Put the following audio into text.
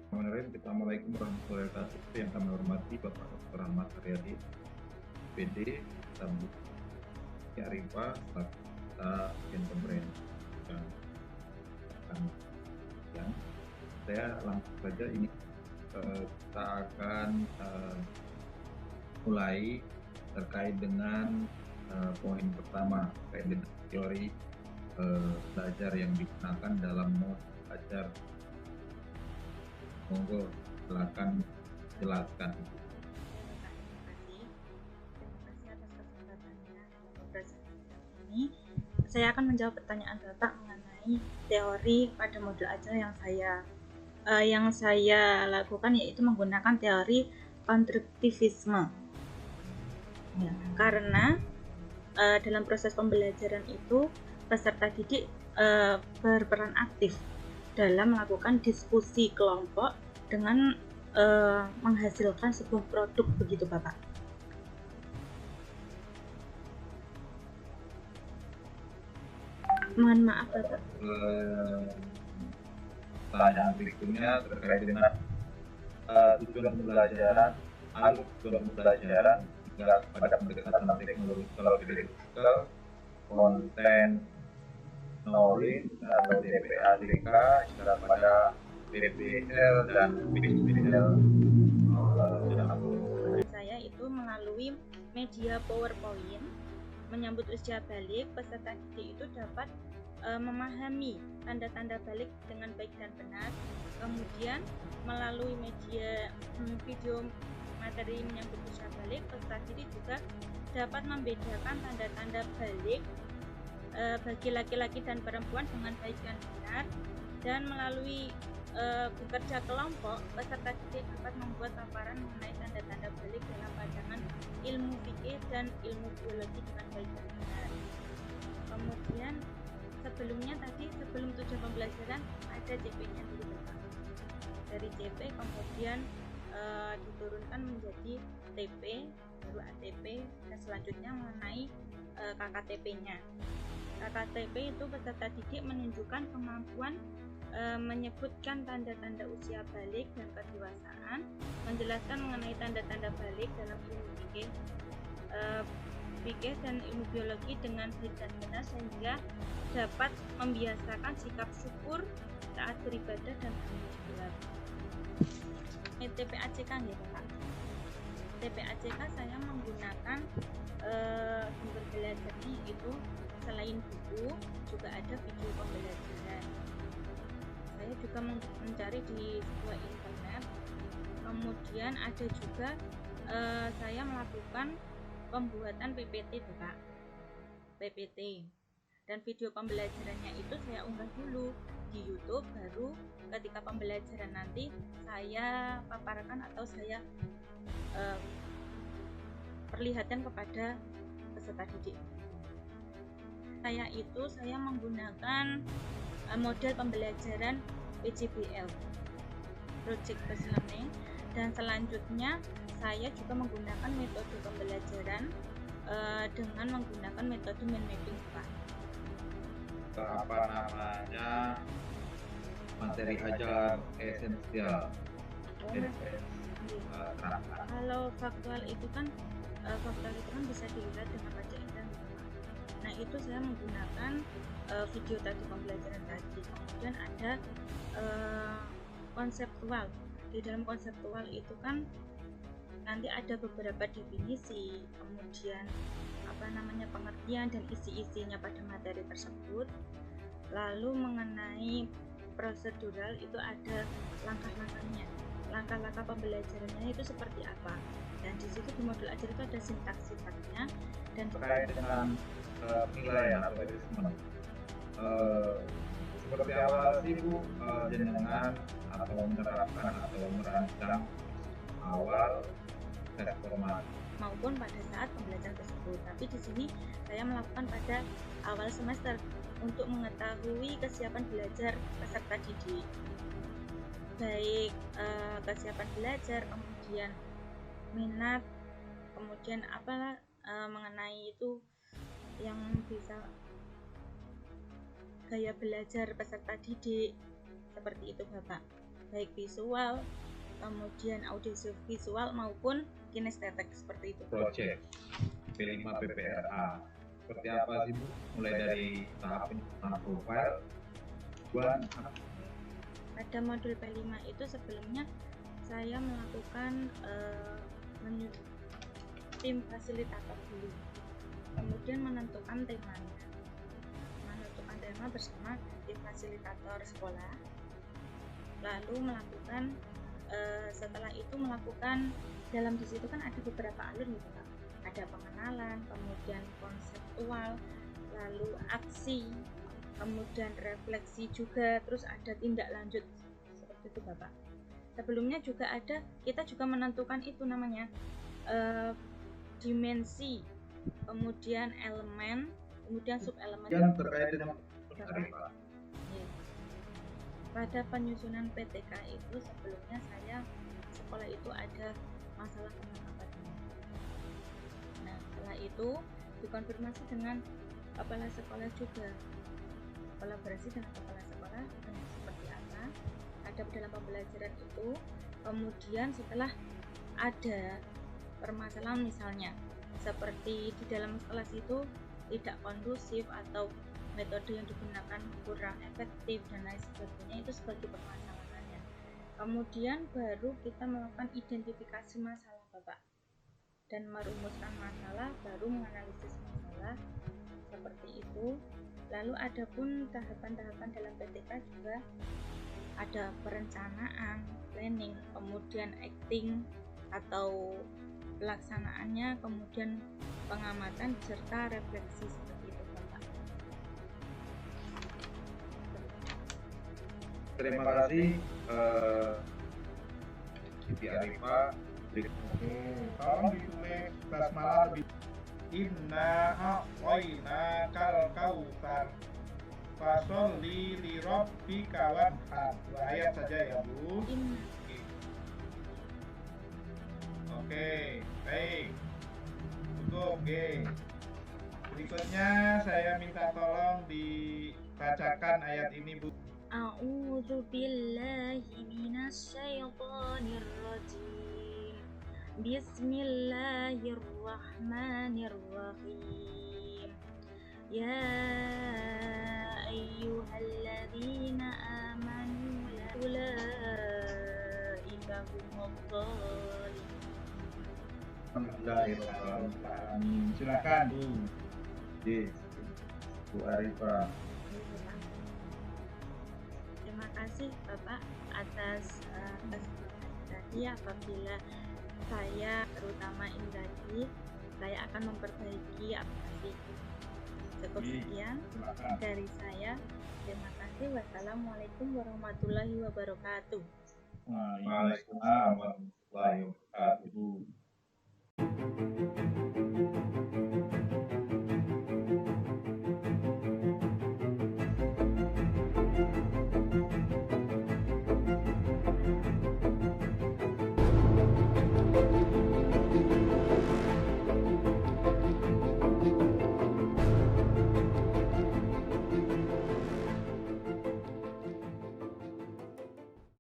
Assalamualaikum warahmatullahi wabarakatuh. Yang kami hormati Bapak Dr. Ahmad Haryadi, PD, Sambut Arifah, serta Agen Pemerintah. Dan saya langsung saja ini kita akan mulai terkait dengan poin pertama terkait dengan teori belajar yang digunakan dalam mode belajar. Monggo silakan jelaskan. Terima kasih atas kesempatannya dalam presentasi ini. Saya akan menjawab pertanyaan Bapak mengenai teori pada modul ajar yang saya lakukan, yaitu menggunakan teori konstruktivisme. Ya, karena dalam proses pembelajaran itu peserta didik berperan aktif dalam melakukan diskusi kelompok dengan menghasilkan sebuah produk, begitu Bapak. Mohon maaf Bapak. Pertanyaan berikutnya terkait dengan tujuan pembelajaran, alur tujuan pembelajaran hingga pada pendekatan teknologi digital, konten, knowledge atau DPADK hingga pada PBL dan PBL. Saya itu melalui media PowerPoint menyambut usia balik, peserta didik itu dapat memahami tanda-tanda balik dengan baik dan benar. Kemudian melalui media video materi menyambut usia balik, peserta didik juga dapat membedakan tanda-tanda balik bagi laki-laki dan perempuan dengan baik dan benar. Dan melalui bekerja kelompok, peserta didik dapat membuat paparan mengenai tanda-tanda balik dalam pandangan ilmu fikih dan ilmu biologi dengan baik dan benar. Kemudian sebelum tujuan pembelajaran ada CP-nya dulu Bapak. Dari CP kemudian diturunkan menjadi TP, baru ATP, dan selanjutnya mengenai KKTP-nya. KKTP itu peserta didik menunjukkan kemampuan menyebutkan tanda-tanda usia balik dan kedewasaan, menjelaskan mengenai tanda-tanda balik dalam ilmu fikih dan ilmu biologi dengan baik dan benar, sehingga dapat membiasakan sikap syukur saat beribadah dan bertanggung jawab. TPACK ya Bapak. TPACK saya menggunakan sumber belajarnya itu selain buku juga ada video pembelajaran. Saya juga mencari di sebuah internet. Kemudian ada juga saya melakukan pembuatan PPT Bapak. PPT. Dan video pembelajarannya itu saya unggah dulu di YouTube, baru ketika pembelajaran nanti saya paparkan atau saya perlihatkan kepada peserta didik. Saya menggunakan model pembelajaran PJBL, Project Based Learning, dan selanjutnya saya juga menggunakan metode pembelajaran dengan menggunakan metode mind mapping Pak. Apa namanya, materi ajar esensial. Kalau faktual itu kan bisa dilihat dengan baca internet. Nah itu saya menggunakan video tadi pembelajaran tadi. Kemudian ada konseptual. Di dalam konseptual itu kan nanti ada beberapa definisi, kemudian pengertian dan isi-isinya pada materi tersebut. Lalu mengenai prosedural itu ada langkah-langkahnya, langkah-langkah pembelajarannya itu seperti apa, dan di situ di modul ajar itu ada sintaks-sintaksnya. Dan terkait dengan penilaian atau assessment, seperti apa sih Bu jenengan atau menerapkan atau merancang awal tes formasi maupun pada saat pembelajaran tersebut. Tapi di sini saya melakukan pada awal semester untuk mengetahui kesiapan belajar peserta didik, baik kesiapan belajar, kemudian minat, kemudian mengenai itu yang bisa gaya belajar peserta didik, seperti itu Bapak. baik visual, kemudian audiovisual maupun kinestetik seperti itu. Project P5 PPRA seperti apa sih Bu? Mulai dari tahap penyusunan profil, tujuan, Pada modul P5 itu sebelumnya saya melakukan tim fasilitator dulu, kemudian menentukan temanya, bersama tim fasilitator sekolah, lalu melakukan setelah itu melakukan dalam di situ kan ada beberapa alur gitu Pak, ada pengenalan, kemudian konseptual, lalu aksi, kemudian refleksi juga, terus ada tindak lanjut seperti itu Bapak. Sebelumnya juga ada, kita juga menentukan itu namanya dimensi, kemudian elemen, kemudian subelemen yang terkait dengan Bapak. Pada penyusunan PTK itu sebelumnya saya sekolah itu ada masalah penangkapan. Nah, setelah itu dikonfirmasi dengan kepala sekolah juga, kolaborasi dengan kepala sekolah seperti apa ada dalam pembelajaran itu. Kemudian setelah ada permasalahan misalnya seperti di dalam kelas itu tidak kondusif atau metode yang digunakan kurang efektif dan lain sebagainya, itu sebagai permasalahannya. Kemudian baru kita melakukan identifikasi masalah Bapak dan merumuskan masalah, baru menganalisis masalah seperti itu. Lalu ada pun tahapan-tahapan dalam PTK juga ada perencanaan, planning, kemudian acting atau pelaksanaannya, kemudian pengamatan serta refleksi seperti itu Bapak. Terima kasih Siti Arifah. Oke, tolong ditulis basmalah lebih. Inna a'toina kal kautsar fasholli li rabbika wanhar. Dua ayat saja ya Bu. Oke, baik. Cukup, oke. Berikutnya saya minta tolong dibacakan ayat ini Bu. A'udzu billahi minasy syaithanir rajim. Bismillahirrahmanirrahim. Ya ayyuhalladzina amanu la ulaika humudz Alhamdulillahirrahmanirrahim. Silakan Bu. Bu Arifah. Terima kasih Bapak atas kesempatan tadi. Apabila saya terutama Indradi, saya akan memperbaiki aplikasi. Cukup sekian dari saya. Terima kasih. Wassalamualaikum warahmatullahi wabarakatuh. Waalaikumsalam warahmatullahi wabarakatuh.